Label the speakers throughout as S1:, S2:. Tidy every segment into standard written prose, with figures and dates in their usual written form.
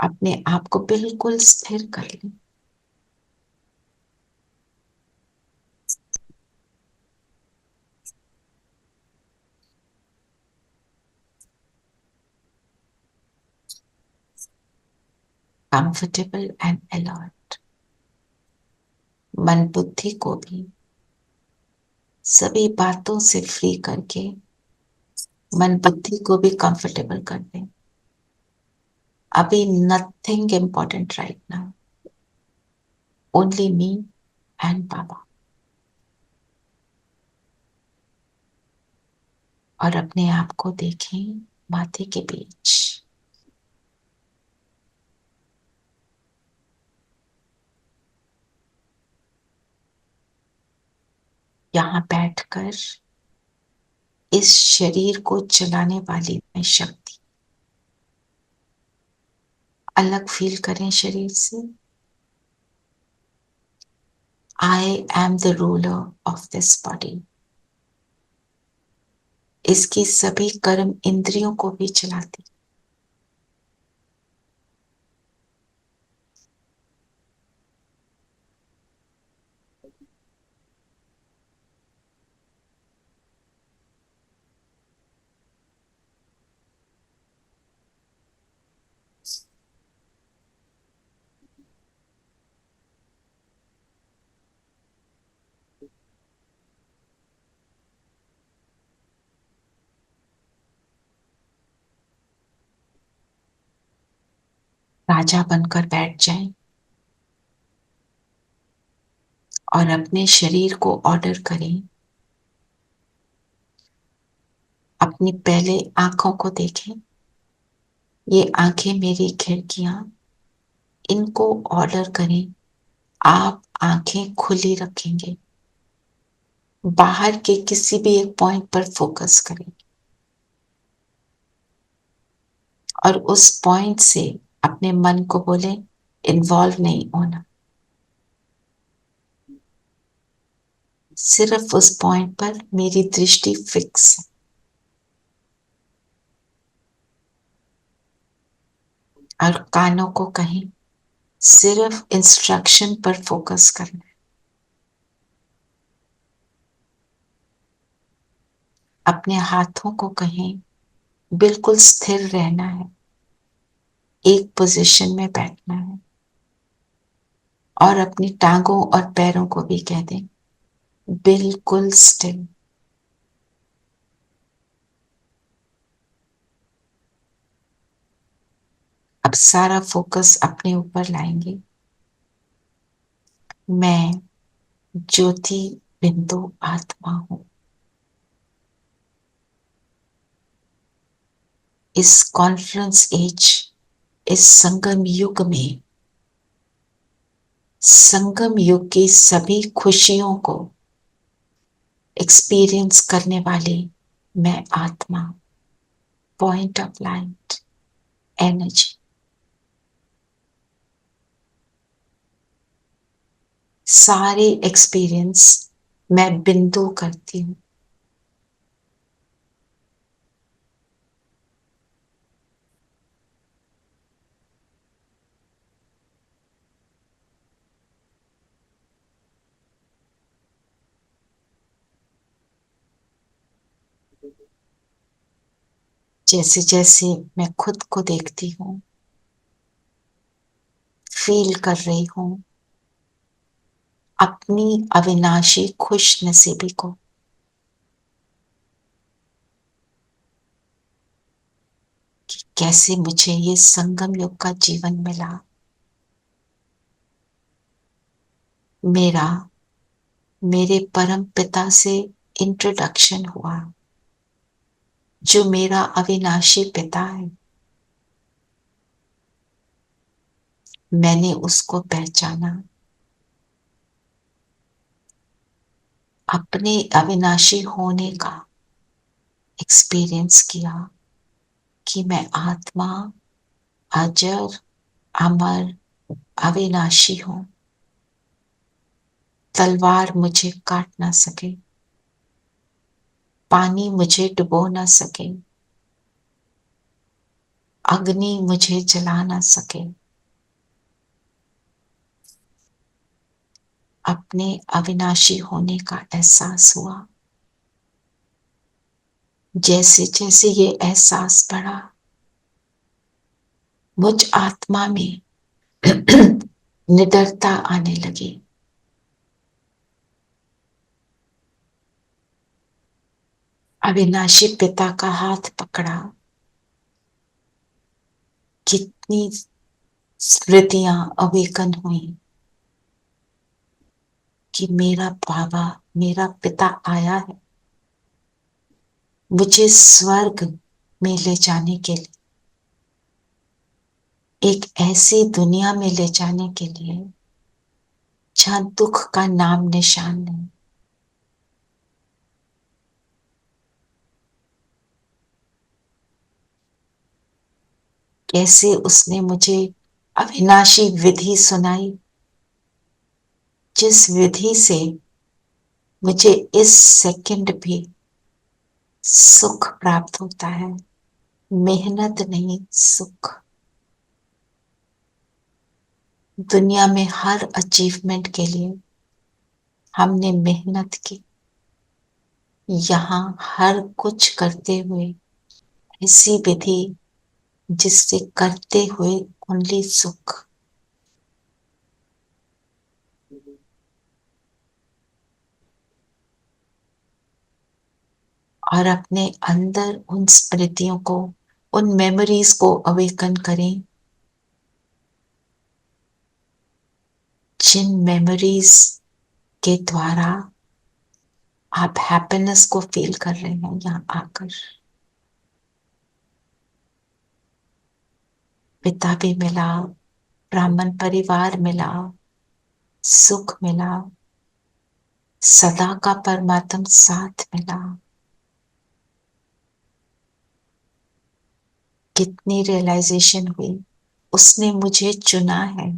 S1: अपने आप को बिल्कुल स्थिर कर लें। Comfortable and alert. मन बुद्धि को भी सभी बातों से फ्री करके मन बुद्धि को भी कंफर्टेबल कर दें। अभी nothing important right now, only me and Baba. और अपने आप को देखें माथे के बीच। यहां बैठकर इस शरीर को चलाने वाली में शक्ति अलग फील करें शरीर से। I am the ruler of this body. इसकी सभी कर्म इंद्रियों को भी चलाती। राजा बनकर बैठ जाएं और अपने शरीर को ऑर्डर करें। अपनी पहले आंखों को देखें। ये आंखें मेरी खिड़कियां, इनको ऑर्डर करें। आप आंखें खुली रखेंगे, बाहर के किसी भी एक पॉइंट पर फोकस करें और उस पॉइंट से अपने मन को बोले इन्वॉल्व नहीं होना। सिर्फ उस पॉइंट पर मेरी दृष्टि फिक्स है। और कानों को कहें सिर्फ इंस्ट्रक्शन पर फोकस करना है। अपने हाथों को कहें बिल्कुल स्थिर रहना है, एक पोजीशन में बैठना है। और अपनी टांगों और पैरों को भी कह दें बिल्कुल स्टिल। अब सारा फोकस अपने ऊपर लाएंगे। मैं ज्योति बिंदु आत्मा हूं। इस कॉन्फ्रेंस एज, इस संगम युग में, संगम युग की सभी खुशियों को एक्सपीरियंस करने वाली मैं आत्मा, पॉइंट ऑफ लाइट, एनर्जी। सारे एक्सपीरियंस मैं बिंदु करती हूं। जैसे जैसे मैं खुद को देखती हूं, फील कर रही हूं अपनी अविनाशी खुश नसीबी को। कि कैसे मुझे ये संगम युग का जीवन मिला। मेरा मेरे परम पिता से इंट्रोडक्शन हुआ, जो मेरा अविनाशी पिता है। मैंने उसको पहचाना, अपने अविनाशी होने का एक्सपीरियंस किया कि मैं आत्मा अजर अमर अविनाशी हूं। तलवार मुझे काट ना सके, पानी मुझे डुबो ना सके, अग्नि मुझे जला ना सके। अपने अविनाशी होने का एहसास हुआ। जैसे जैसे ये एहसास बढ़ा, मुझ आत्मा में निडरता आने लगी। अविनाशी पिता का हाथ पकड़ा। कितनी स्मृतियां अवेकन हुई कि मेरा बाबा, मेरा पिता आया है मुझे स्वर्ग में ले जाने के लिए, एक ऐसी दुनिया में ले जाने के लिए जहां दुख का नाम निशान नहीं। कैसे उसने मुझे अविनाशी विधि सुनाई, जिस विधि से मुझे इस सेकंड भी सुख प्राप्त होता है। मेहनत नहीं, सुख। दुनिया में हर अचीवमेंट के लिए हमने मेहनत की। यहाँ हर कुछ करते हुए ऐसी विधि जिससे करते हुए ओनली सुख। और अपने अंदर उन स्मृतियों को, उन मेमोरीज को अवेकन करें, जिन मेमोरीज के द्वारा आप हैप्पीनेस को फील कर रहे हैं। यहाँ आकर पिता भी मिला, ब्राह्मण परिवार मिला, सुख मिला, सदा का परमात्म साथ मिला। कितनी रियलाइजेशन हुई, उसने मुझे चुना है।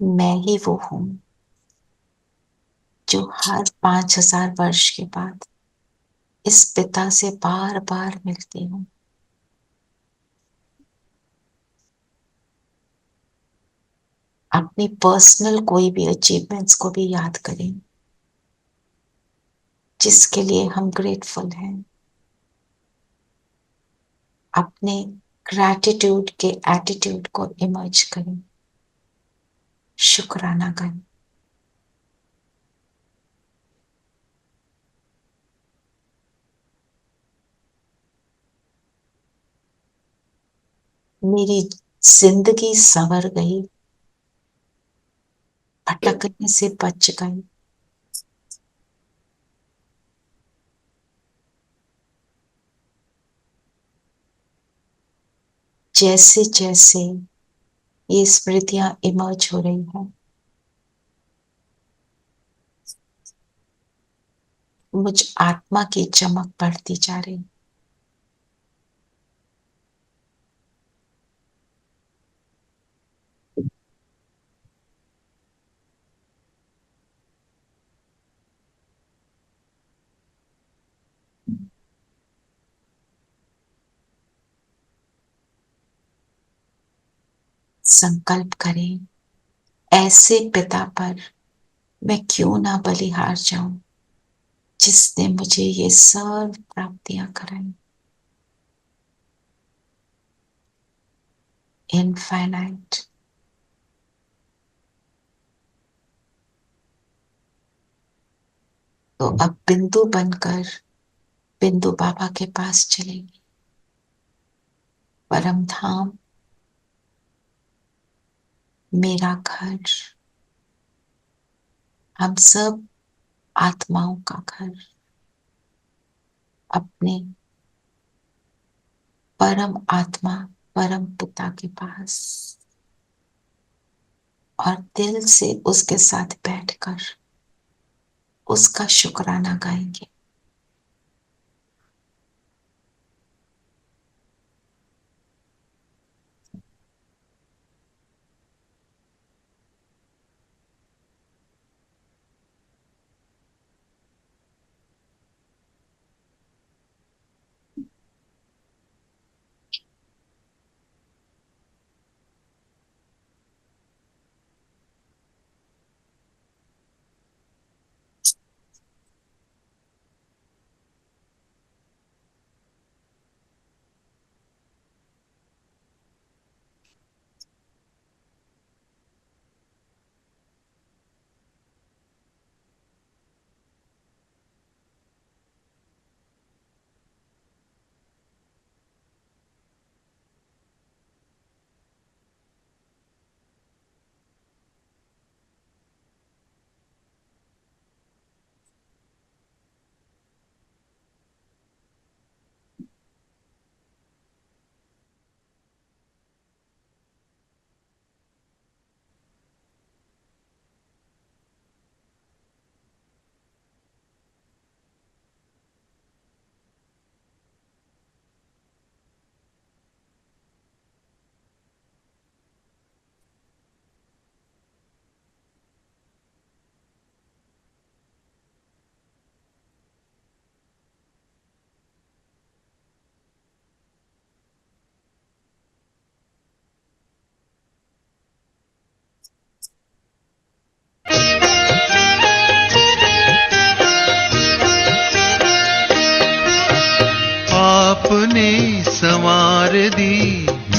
S1: मैं ही वो हूं जो हर 5000 वर्ष के बाद इस पिता से बार बार मिलती हूँ। अपनी पर्सनल कोई भी अचीवमेंट्स को भी याद करें जिसके लिए हम ग्रेटफुल हैं। अपने ग्रैटिट्यूड के एटीट्यूड को इमर्ज करें, शुक्राना करें। मेरी जिंदगी संवर गई, भटकने से बच गई। जैसे जैसे ये स्मृतियां इमर्ज हो रही हैं, मुझ आत्मा की चमक बढ़ती जा रही। संकल्प करें, ऐसे पिता पर मैं क्यों ना बलिहार जाऊं जिसने मुझे ये सब प्राप्तियां कराई। इनफाइनाइट। तो अब बिंदु बनकर बिंदु बाबा के पास चलेगी। परम धाम, मेरा घर, हम सब आत्माओं का घर, अपने परम आत्मा परम पिता के पास, और दिल से उसके साथ बैठकर उसका शुक्राना गाएंगे।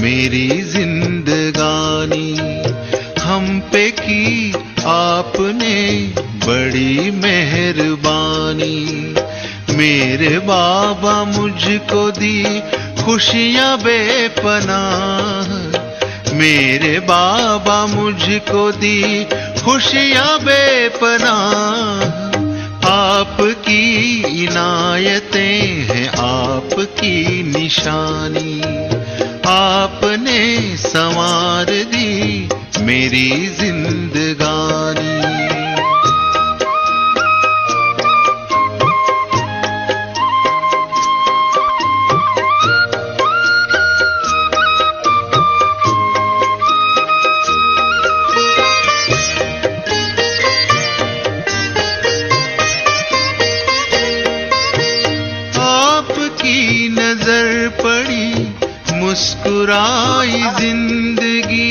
S2: मेरी जिंदगानी। हम पे की आपने बड़ी मेहरबानी। मेरे बाबा मुझको दी खुशियां बेपनाह। मेरे बाबा मुझको दी खुशियां बेपनाह। आपकी इनायतें हैं आपकी निशानी। आपने संवार दी मेरी जिंदगानी। आपकी नजर पड़ी मुस्कुराई जिंदगी।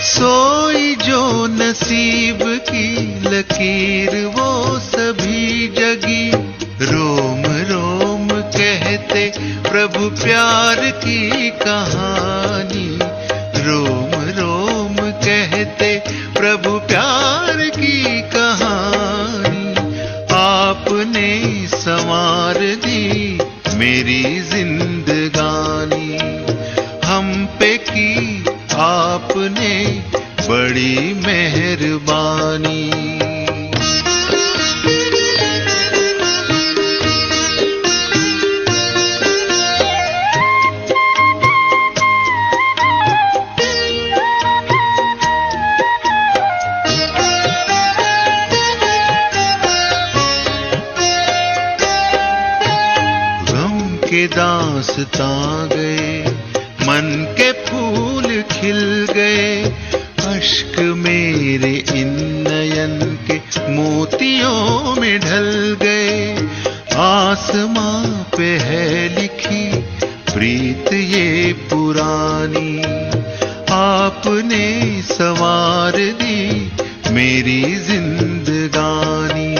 S2: सोई जो नसीब की लकीर वो सभी जगी। रोम रोम कहते प्रभु प्यार की कहानी। रोम रोम कहते प्रभु प्यार की कहानी। आपने संवार दी मेरी जिंदगानी। हम पे की आपने बड़ी मेहरबानी। के दास्तां गए, मन के फूल खिल गए। अश्क मेरे इन नयन के मोतियों में ढल गए। आसमां पे है लिखी प्रीत ये पुरानी। आपने संवार दी मेरी जिंदगानी।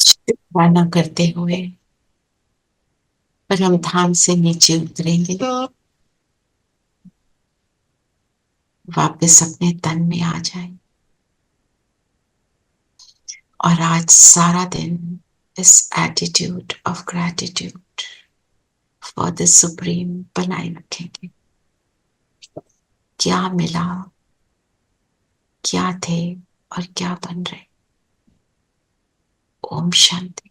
S1: शुक्राना करते हुए परम धाम से नीचे उतरेंगे, वापस अपने तन में आ जाए और आज सारा दिन इस attitude of gratitude for the supreme बनाए रखेंगे। क्या मिला, क्या थे और क्या बन रहे। ओम शांति।